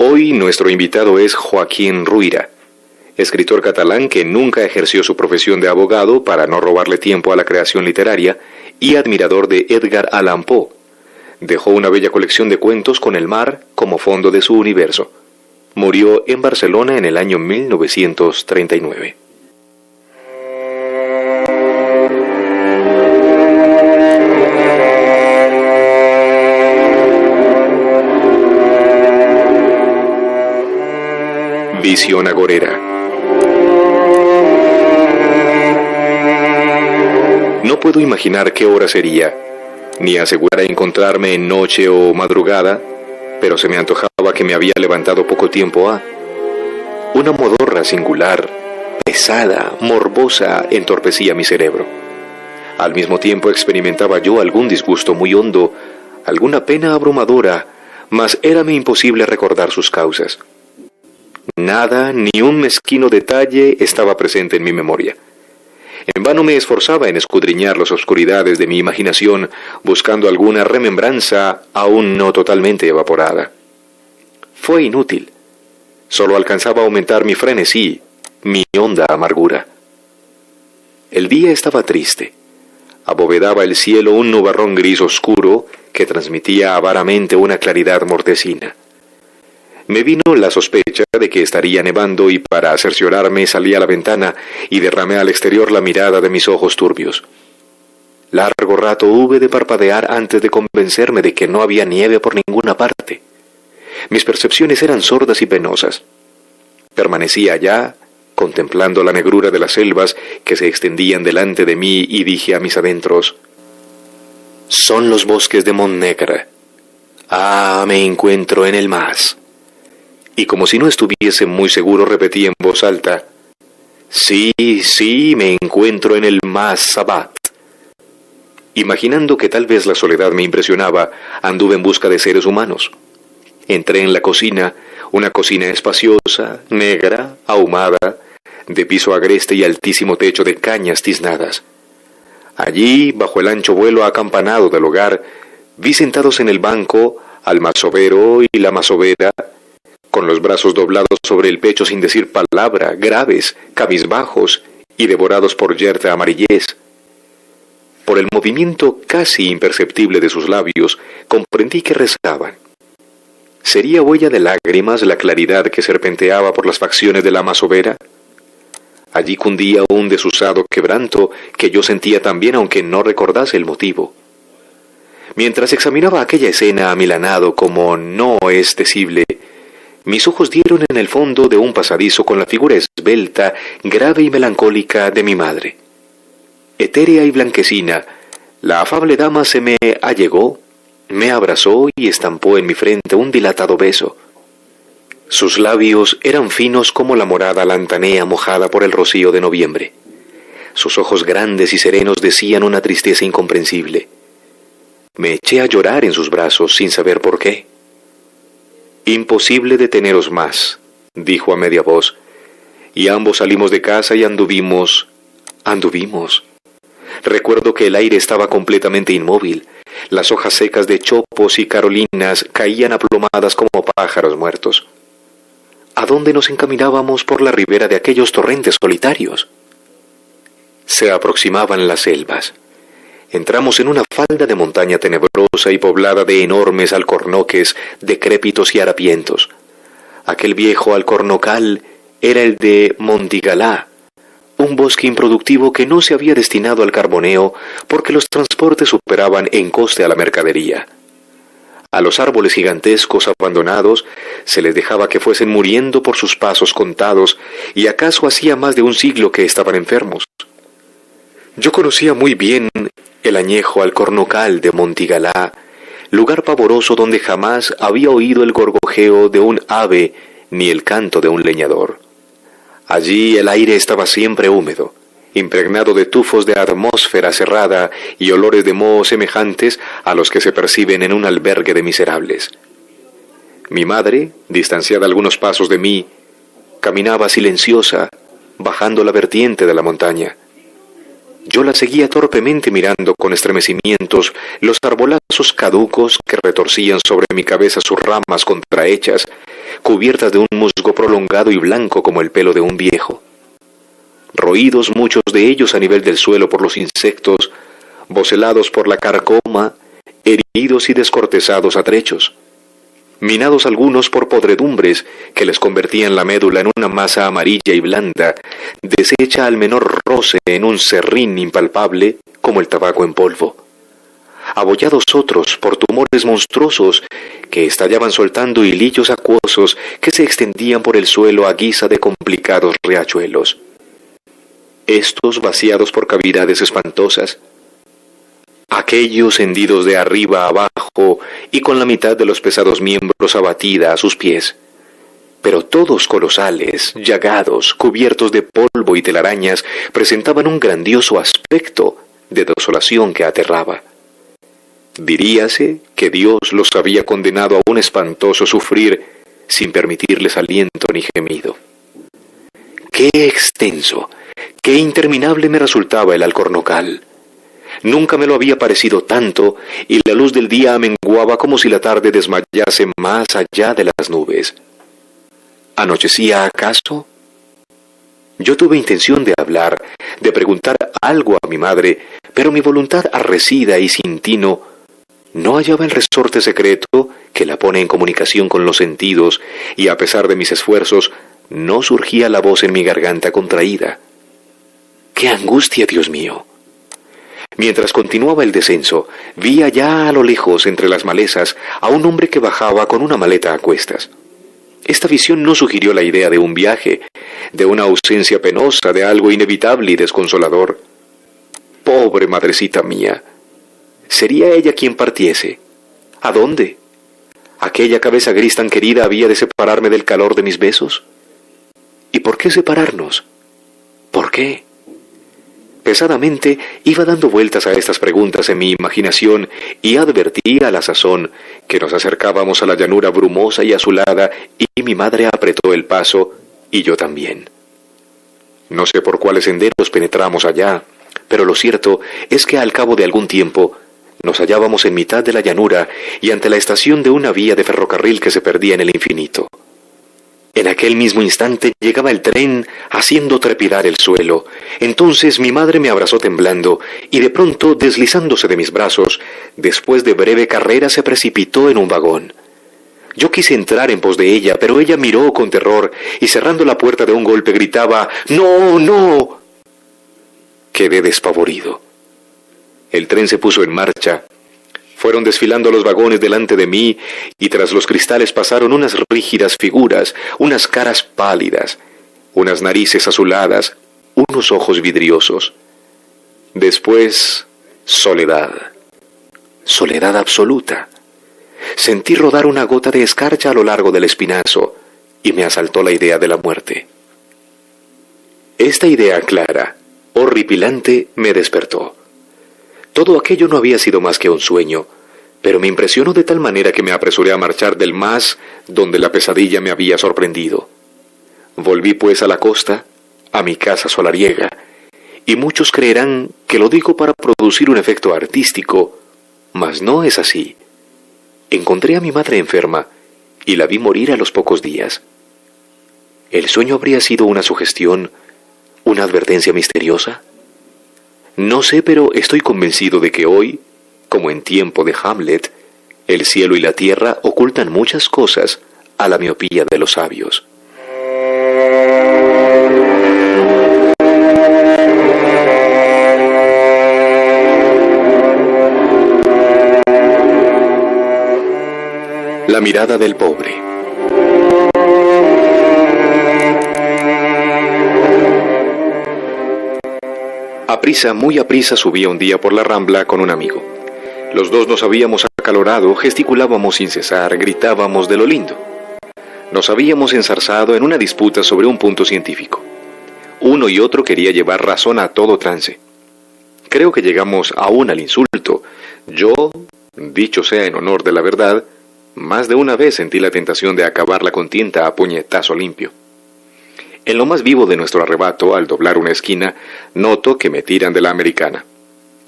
Hoy nuestro invitado es Joaquín Ruyra, escritor catalán que nunca ejerció su profesión de abogado para no robarle tiempo a la creación literaria y admirador de Edgar Allan Poe. Dejó una bella colección de cuentos con el mar como fondo de su universo. Murió en Barcelona en el año 1939. Visión agorera. No puedo imaginar qué hora sería, ni asegurar encontrarme en noche o madrugada, pero se me antojaba que me había levantado poco tiempo ha. Una modorra singular, pesada, morbosa, entorpecía mi cerebro. Al mismo tiempo experimentaba yo algún disgusto muy hondo, alguna pena abrumadora, mas érame imposible recordar sus causas. Nada, ni un mezquino detalle estaba presente en mi memoria. En vano me esforzaba en escudriñar las oscuridades de mi imaginación, buscando alguna remembranza aún no totalmente evaporada. Fue inútil. Solo alcanzaba a aumentar mi frenesí, mi honda amargura. El día estaba triste. Abovedaba el cielo un nubarrón gris oscuro que transmitía avaramente una claridad mortecina. Me vino la sospecha de que estaría nevando y para cerciorarme salí a la ventana y derramé al exterior la mirada de mis ojos turbios. Largo rato hube de parpadear antes de convencerme de que no había nieve por ninguna parte. Mis percepciones eran sordas y penosas. Permanecí allá, contemplando la negrura de las selvas que se extendían delante de mí y dije a mis adentros: «Son los bosques de Montnegre. Ah, me encuentro en el mas». Y como si no estuviese muy seguro repetí en voz alta: «Sí, me encuentro en el mas Sabat». Imaginando que tal vez la soledad me impresionaba, anduve en busca de seres humanos. Entré en la cocina, una cocina espaciosa, negra, ahumada, de piso agreste y altísimo techo de cañas tiznadas. Allí, bajo el ancho vuelo acampanado del hogar, vi sentados en el banco al masovero y la masovera, con los brazos doblados sobre el pecho sin decir palabra, graves, cabizbajos y devorados por yerta amarillez. Por el movimiento casi imperceptible de sus labios, comprendí que rezaban. ¿Sería huella de lágrimas la claridad que serpenteaba por las facciones de la masovera? Allí cundía un desusado quebranto que yo sentía también aunque no recordase el motivo. Mientras examinaba aquella escena amilanado como no es decible, mis ojos dieron en el fondo de un pasadizo con la figura esbelta, grave y melancólica de mi madre. Etérea y blanquecina, la afable dama se me allegó, me abrazó y estampó en mi frente un dilatado beso. Sus labios eran finos como la morada lantanea mojada por el rocío de noviembre. Sus ojos grandes y serenos decían una tristeza incomprensible. Me eché a llorar en sus brazos sin saber por qué. «Imposible deteneros más», dijo a media voz, y ambos salimos de casa y anduvimos. Recuerdo que el aire estaba completamente inmóvil. Las hojas secas de chopos y carolinas caían aplomadas como pájaros muertos. ¿A dónde nos encaminábamos por la ribera de aquellos torrentes solitarios? Se aproximaban las selvas. Entramos en una falda de montaña tenebrosa y poblada de enormes alcornoques, decrépitos y harapientos. Aquel viejo alcornocal era el de Montigalá, un bosque improductivo que no se había destinado al carboneo porque los transportes superaban en coste a la mercadería. A los árboles gigantescos abandonados se les dejaba que fuesen muriendo por sus pasos contados, y acaso hacía más de un siglo que estaban enfermos. Yo conocía muy bien el añejo alcornocal de Montigalá, lugar pavoroso donde jamás había oído el gorgojeo de un ave ni el canto de un leñador. Allí el aire estaba siempre húmedo, impregnado de tufos de atmósfera cerrada y olores de moho semejantes a los que se perciben en un albergue de miserables. Mi madre, distanciada algunos pasos de mí, caminaba silenciosa, bajando la vertiente de la montaña. Yo la seguía torpemente mirando con estremecimientos los arbolazos caducos que retorcían sobre mi cabeza sus ramas contrahechas, cubiertas de un musgo prolongado y blanco como el pelo de un viejo. Roídos muchos de ellos a nivel del suelo por los insectos, bocelados por la carcoma, heridos y descortezados a trechos, minados algunos por podredumbres que les convertían la médula en una masa amarilla y blanda, deshecha al menor roce en un serrín impalpable como el tabaco en polvo. Abollados otros por tumores monstruosos que estallaban soltando hilillos acuosos que se extendían por el suelo a guisa de complicados riachuelos. Estos vaciados por cavidades espantosas, aquellos hendidos de arriba a abajo y con la mitad de los pesados miembros abatida a sus pies, pero todos colosales, llagados, cubiertos de polvo y telarañas, presentaban un grandioso aspecto de desolación que aterraba. Diríase que Dios los había condenado a un espantoso sufrir sin permitirles aliento ni gemido. ¡Qué extenso, qué interminable me resultaba el alcornocal! Nunca me lo había parecido tanto, y la luz del día amenguaba como si la tarde desmayase más allá de las nubes. ¿Anochecía acaso? Yo tuve intención de hablar, de preguntar algo a mi madre, pero mi voluntad arrecida y sin tino no hallaba el resorte secreto que la pone en comunicación con los sentidos, y a pesar de mis esfuerzos, no surgía la voz en mi garganta contraída. ¡Qué angustia, Dios mío! Mientras continuaba el descenso, vi allá a lo lejos, entre las malezas, a un hombre que bajaba con una maleta a cuestas. Esta visión no sugirió la idea de un viaje, de una ausencia penosa, de algo inevitable y desconsolador. ¡Pobre madrecita mía! ¿Sería ella quien partiese? ¿A dónde? ¿Aquella cabeza gris tan querida había de separarme del calor de mis besos? ¿Y por qué separarnos? ¿Por qué? Pesadamente iba dando vueltas a estas preguntas en mi imaginación y advertí a la sazón que nos acercábamos a la llanura brumosa y azulada, y mi madre apretó el paso y yo también. No sé por cuáles senderos penetramos allá, pero lo cierto es que al cabo de algún tiempo nos hallábamos en mitad de la llanura y ante la estación de una vía de ferrocarril que se perdía en el infinito. En aquel mismo instante llegaba el tren haciendo trepidar el suelo. Entonces mi madre me abrazó temblando y de pronto, deslizándose de mis brazos, después de breve carrera se precipitó en un vagón. Yo quise entrar en pos de ella, pero ella miró con terror y cerrando la puerta de un golpe gritaba: ¡No, no! Quedé despavorido. El tren se puso en marcha. Fueron desfilando los vagones delante de mí y tras los cristales pasaron unas rígidas figuras, unas caras pálidas, unas narices azuladas, unos ojos vidriosos. Después, soledad. Soledad absoluta. Sentí rodar una gota de escarcha a lo largo del espinazo y me asaltó la idea de la muerte. Esta idea clara, horripilante, me despertó. Todo aquello no había sido más que un sueño, pero me impresionó de tal manera que me apresuré a marchar del mas donde la pesadilla me había sorprendido. Volví pues a la costa, a mi casa solariega, y muchos creerán que lo digo para producir un efecto artístico, mas no es así. Encontré a mi madre enferma y la vi morir a los pocos días. ¿El sueño habría sido una sugestión, una advertencia misteriosa? No sé, pero estoy convencido de que hoy, como en tiempo de Hamlet, el cielo y la tierra ocultan muchas cosas a la miopía de los sabios. La mirada del pobre. Aprisa, muy aprisa, subía un día por la Rambla con un amigo. Los dos nos habíamos acalorado, gesticulábamos sin cesar, gritábamos de lo lindo. Nos habíamos enzarzado en una disputa sobre un punto científico. Uno y otro quería llevar razón a todo trance. Creo que llegamos aún al insulto. Yo, dicho sea en honor de la verdad, más de una vez sentí la tentación de acabar la contienda a puñetazo limpio. En lo más vivo de nuestro arrebato, al doblar una esquina, noto que me tiran de la americana.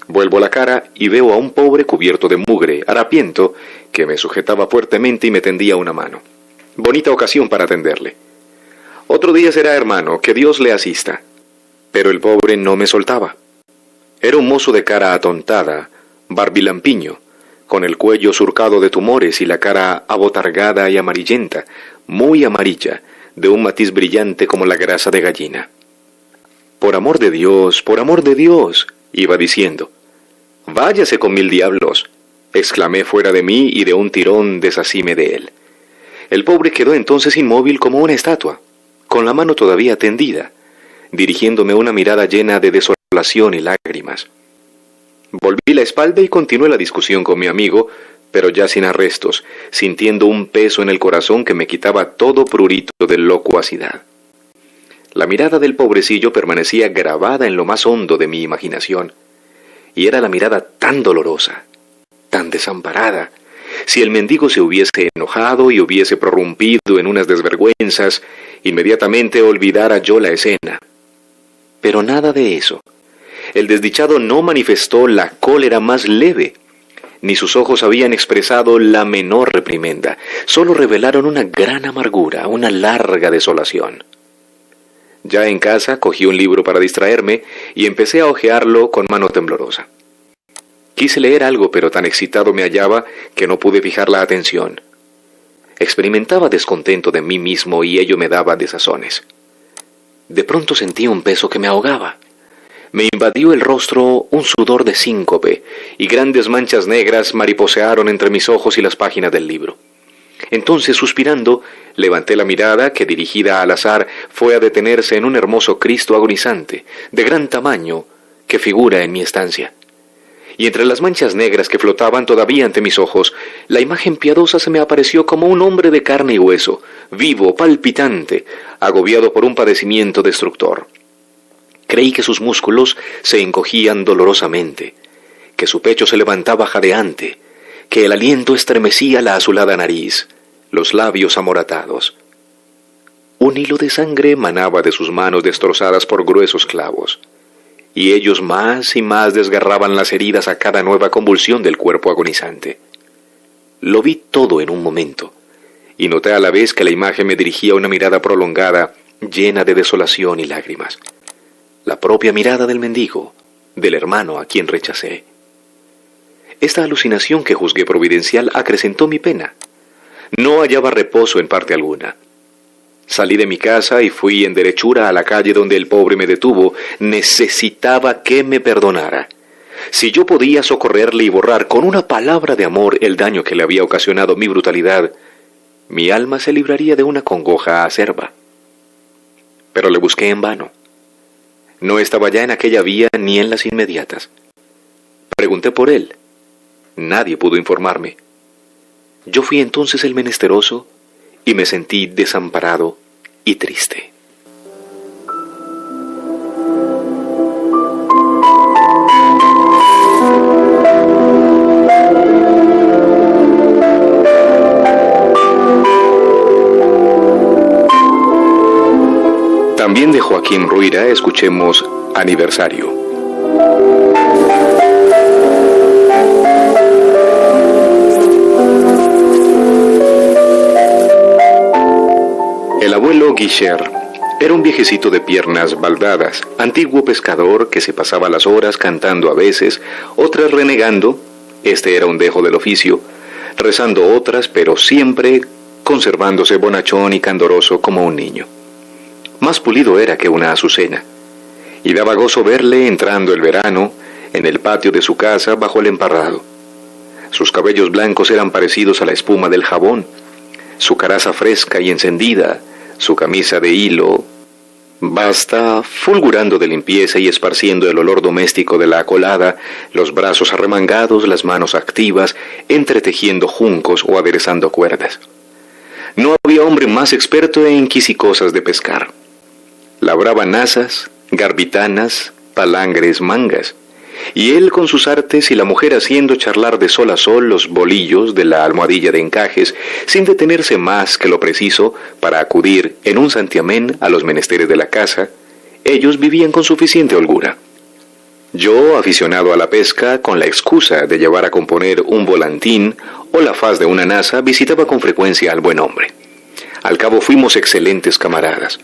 Vuelvo la cara y veo a un pobre cubierto de mugre, harapiento, que me sujetaba fuertemente y me tendía una mano. Bonita ocasión para atenderle. Otro día será, hermano, que Dios le asista. Pero el pobre no me soltaba. Era un mozo de cara atontada, barbilampiño, con el cuello surcado de tumores y la cara abotargada y amarillenta, muy amarilla, de un matiz brillante como la grasa de gallina. Por amor de Dios, iba diciendo. Váyase con 1000 diablos, exclamé fuera de mí y de un tirón deshacíme de él. El pobre quedó entonces inmóvil como una estatua, con la mano todavía tendida, dirigiéndome una mirada llena de desolación y lágrimas. Volví la espalda y continué la discusión con mi amigo, pero ya sin arrestos, sintiendo un peso en el corazón que me quitaba todo prurito de locuacidad. La mirada del pobrecillo permanecía grabada en lo más hondo de mi imaginación, y era la mirada tan dolorosa, tan desamparada. Si el mendigo se hubiese enojado y hubiese prorrumpido en unas desvergüenzas, inmediatamente olvidara yo la escena. Pero nada de eso. El desdichado no manifestó la cólera más leve, ni sus ojos habían expresado la menor reprimenda, solo revelaron una gran amargura, una larga desolación. Ya en casa cogí un libro para distraerme y empecé a hojearlo con mano temblorosa. Quise leer algo, pero tan excitado me hallaba que no pude fijar la atención. Experimentaba descontento de mí mismo y ello me daba desazones. De pronto sentí un peso que me ahogaba. Me invadió el rostro un sudor de síncope y grandes manchas negras mariposearon entre mis ojos y las páginas del libro. Entonces, suspirando, levanté la mirada que, dirigida al azar, fue a detenerse en un hermoso Cristo agonizante, de gran tamaño, que figura en mi estancia. Y entre las manchas negras que flotaban todavía ante mis ojos, la imagen piadosa se me apareció como un hombre de carne y hueso, vivo, palpitante, agobiado por un padecimiento destructor. Creí que sus músculos se encogían dolorosamente, que su pecho se levantaba jadeante, que el aliento estremecía la azulada nariz, los labios amoratados. Un hilo de sangre manaba de sus manos destrozadas por gruesos clavos, y ellos más y más desgarraban las heridas a cada nueva convulsión del cuerpo agonizante. Lo vi todo en un momento, y noté a la vez que la imagen me dirigía una mirada prolongada, llena de desolación y lágrimas. La propia mirada del mendigo, del hermano a quien rechacé. Esta alucinación que juzgué providencial acrecentó mi pena. No hallaba reposo en parte alguna. Salí de mi casa y fui en derechura a la calle donde el pobre me detuvo. Necesitaba que me perdonara. Si yo podía socorrerle y borrar con una palabra de amor el daño que le había ocasionado mi brutalidad, mi alma se libraría de una congoja acerba. Pero le busqué en vano. No estaba ya en aquella vía ni en las inmediatas. Pregunté por él. Nadie pudo informarme. Yo fui entonces el menesteroso y me sentí desamparado y triste. También de Joaquín Ruyra escuchemos Aniversario. El abuelo Guicher era un viejecito de piernas baldadas, antiguo pescador que se pasaba las horas cantando a veces, otras renegando, este era un dejo del oficio, rezando otras, pero siempre conservándose bonachón y candoroso como un niño. Más pulido era que una azucena, y daba gozo verle entrando el verano en el patio de su casa bajo el emparrado. Sus cabellos blancos eran parecidos a la espuma del jabón, su caraza fresca y encendida, su camisa de hilo basta, fulgurando de limpieza y esparciendo el olor doméstico de la acolada, los brazos arremangados, las manos activas, entretejiendo juncos o aderezando cuerdas. No había hombre más experto en quisicosas de pescar. Labraba nazas, garbitanas, palangres, mangas, y él con sus artes y la mujer haciendo charlar de sol a sol los bolillos de la almohadilla de encajes, sin detenerse más que lo preciso para acudir en un santiamén a los menesteres de la casa, ellos vivían con suficiente holgura. Yo, aficionado a la pesca, con la excusa de llevar a componer un volantín o la faz de una nasa, visitaba con frecuencia al buen hombre. Al cabo fuimos excelentes camaradas.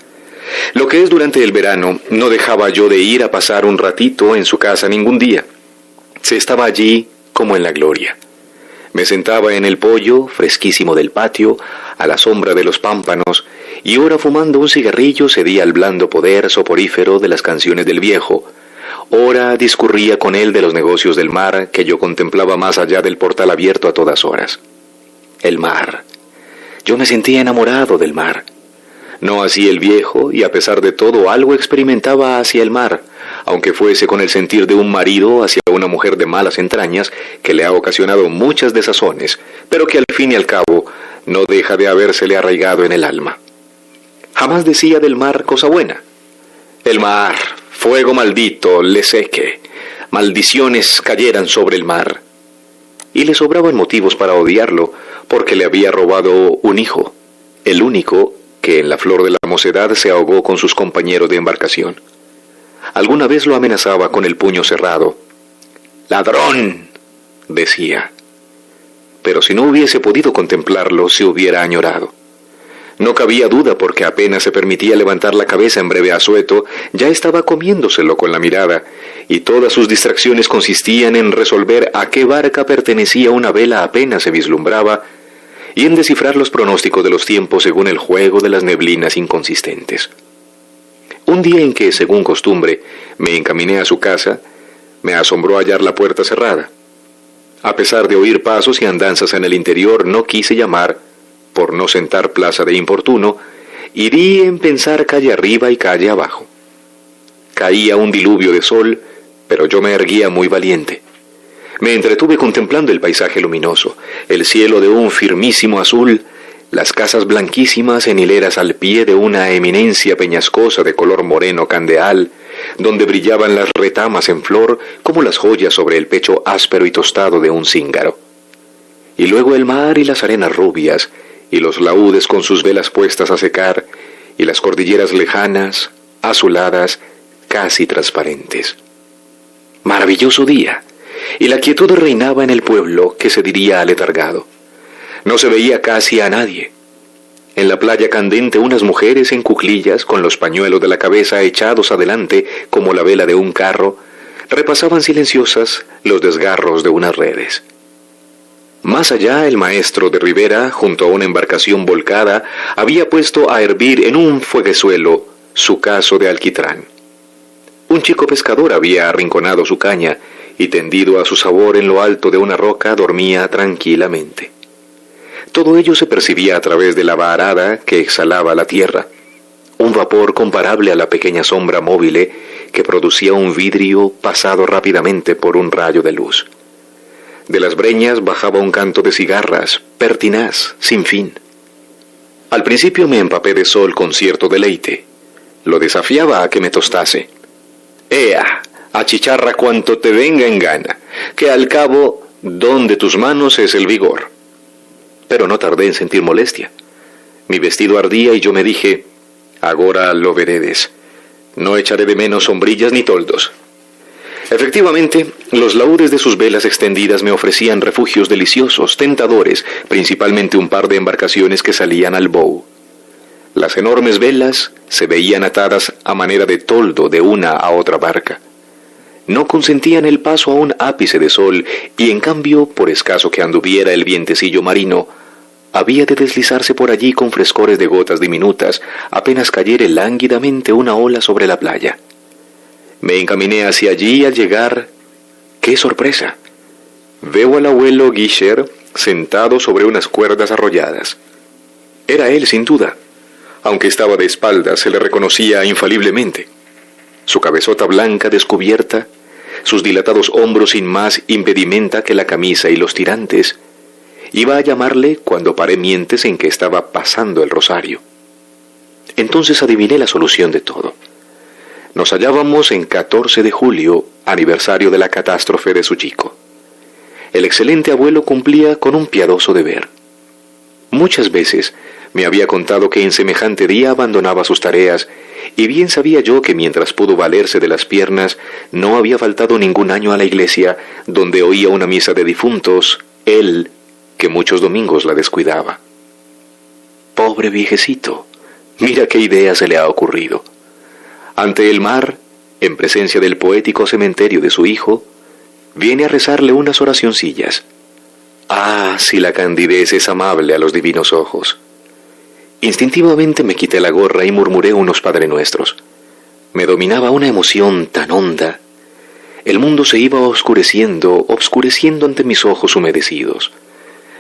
Lo que es durante el verano, no dejaba yo de ir a pasar un ratito en su casa ningún día. Se estaba allí como en la gloria. Me sentaba en el poyo, fresquísimo del patio, a la sombra de los pámpanos, y ora fumando un cigarrillo cedía al blando poder soporífero de las canciones del viejo. Ora discurría con él de los negocios del mar, que yo contemplaba más allá del portal abierto a todas horas. El mar. Yo me sentía enamorado del mar. No así el viejo, y a pesar de todo algo experimentaba hacia el mar, aunque fuese con el sentir de un marido hacia una mujer de malas entrañas, que le ha ocasionado muchas desazones, pero que al fin y al cabo no deja de habérsele arraigado en el alma. Jamás decía del mar cosa buena. El mar, fuego maldito, le seque, maldiciones cayeran sobre el mar. Y le sobraban motivos para odiarlo, porque le había robado un hijo, el único que en la flor de la mocedad se ahogó con sus compañeros de embarcación. Alguna vez lo amenazaba con el puño cerrado. «¡Ladrón!», decía. Pero si no hubiese podido contemplarlo, se hubiera añorado. No cabía duda, porque apenas se permitía levantar la cabeza en breve asueto, ya estaba comiéndoselo con la mirada, y todas sus distracciones consistían en resolver a qué barca pertenecía una vela apenas se vislumbraba, y en descifrar los pronósticos de los tiempos según el juego de las neblinas inconsistentes. Un día en que, según costumbre, me encaminé a su casa, me asombró hallar la puerta cerrada. A pesar de oír pasos y andanzas en el interior, no quise llamar, por no sentar plaza de importuno, y di en pensar calle arriba y calle abajo. Caía un diluvio de sol, pero yo me erguía muy valiente. Me entretuve contemplando el paisaje luminoso, el cielo de un firmísimo azul, las casas blanquísimas en hileras al pie de una eminencia peñascosa de color moreno candeal, donde brillaban las retamas en flor como las joyas sobre el pecho áspero y tostado de un cíngaro. Y luego el mar y las arenas rubias, y los laúdes con sus velas puestas a secar, y las cordilleras lejanas, azuladas, casi transparentes. Maravilloso día, y la quietud reinaba en el pueblo, que se diría aletargado. No se veía casi a nadie. En la playa candente unas mujeres en cuclillas, con los pañuelos de la cabeza echados adelante como la vela de un carro, repasaban silenciosas los desgarros de unas redes. Más allá, el maestro de Rivera, junto a una embarcación volcada, había puesto a hervir en un fueguezuelo su cazo de alquitrán. Un chico pescador había arrinconado su caña y, tendido a su sabor en lo alto de una roca, dormía tranquilamente. Todo ello se percibía a través de la vaarada que exhalaba la tierra, un vapor comparable a la pequeña sombra móvil que producía un vidrio pasado rápidamente por un rayo de luz. De las breñas bajaba un canto de cigarras, pertinaz, sin fin. Al principio me empapé de sol con cierto deleite. Lo desafiaba a que me tostase. «Ea, achicharra cuanto te venga en gana, que al cabo, don de tus manos es el vigor». Pero no tardé en sentir molestia. Mi vestido ardía y yo me dije, «Agora lo veredes. No echaré de menos sombrillas ni toldos». Efectivamente, los laúdes de sus velas extendidas me ofrecían refugios deliciosos, tentadores, principalmente un par de embarcaciones que salían al bow. Las enormes velas se veían atadas a manera de toldo de una a otra barca. No consentían el paso a un ápice de sol y, en cambio, por escaso que anduviera el vientecillo marino, había de deslizarse por allí con frescores de gotas diminutas, apenas cayere lánguidamente una ola sobre la playa. Me encaminé hacia allí y al llegar, ¡qué sorpresa! Veo al abuelo Guicher sentado sobre unas cuerdas arrolladas. Era él, sin duda. Aunque estaba de espaldas, se le reconocía infaliblemente. Su cabezota blanca descubierta, sus dilatados hombros sin más impedimenta que la camisa y los tirantes. Iba a llamarle cuando paré mientes en que estaba pasando el rosario. Entonces adiviné la solución de todo. Nos hallábamos en 14 de julio, aniversario de la catástrofe de su chico. El excelente abuelo cumplía con un piadoso deber. Muchas veces me había contado que en semejante día abandonaba sus tareas, y bien sabía yo que mientras pudo valerse de las piernas, no había faltado ningún año a la iglesia, donde oía una misa de difuntos, él, que muchos domingos la descuidaba. Pobre pobre viejecito, mira qué idea se le ha ocurrido. Ante el mar, en presencia del poético cementerio de su hijo, viene a rezarle unas oracioncillas. Ah, si la candidez es amable a los divinos ojos. Instintivamente me quité la gorra y murmuré unos Padre Nuestros. Me dominaba una emoción tan honda. El mundo se iba obscureciendo ante mis ojos humedecidos.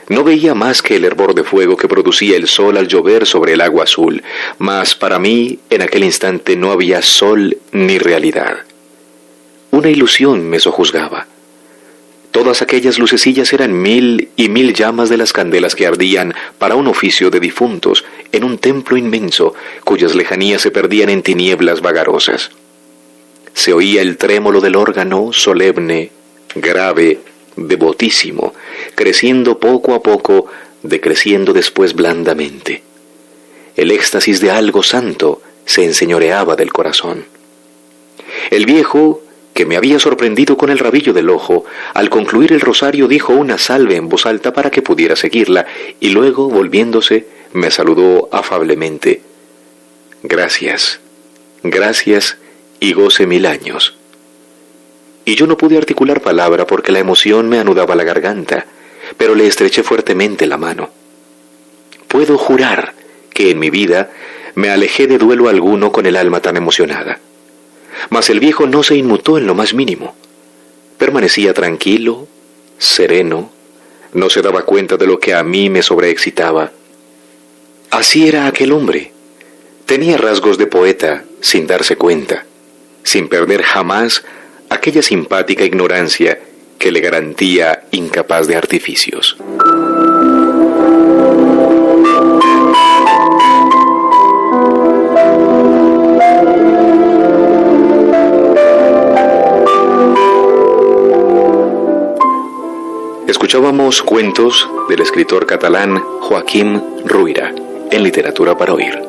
No veía más que el hervor de fuego que producía el sol al llover sobre el agua azul, mas para mí en aquel instante no había sol ni realidad. Una ilusión me sojuzgaba. Todas aquellas lucecillas eran 1000 y 1000 llamas de las candelas que ardían para un oficio de difuntos en un templo inmenso cuyas lejanías se perdían en tinieblas vagarosas. Se oía el trémolo del órgano solemne, grave, devotísimo, creciendo poco a poco, decreciendo después blandamente. El éxtasis de algo santo se enseñoreaba del corazón. El viejo, que me había sorprendido con el rabillo del ojo, al concluir el rosario dijo una salve en voz alta para que pudiera seguirla, y luego, volviéndose, me saludó afablemente. Gracias, gracias, y goce 1000 años. Y yo no pude articular palabra porque la emoción me anudaba la garganta, pero le estreché fuertemente la mano. Puedo jurar que en mi vida me alejé de duelo alguno con el alma tan emocionada. Mas el viejo no se inmutó en lo más mínimo. Permanecía tranquilo, sereno, no se daba cuenta de lo que a mí me sobreexcitaba. Así era aquel hombre. Tenía rasgos de poeta sin darse cuenta, sin perder jamás aquella simpática ignorancia que le garantía incapaz de artificios. Escuchábamos cuentos del escritor catalán Joaquim Ruyra en Literatura para Oír.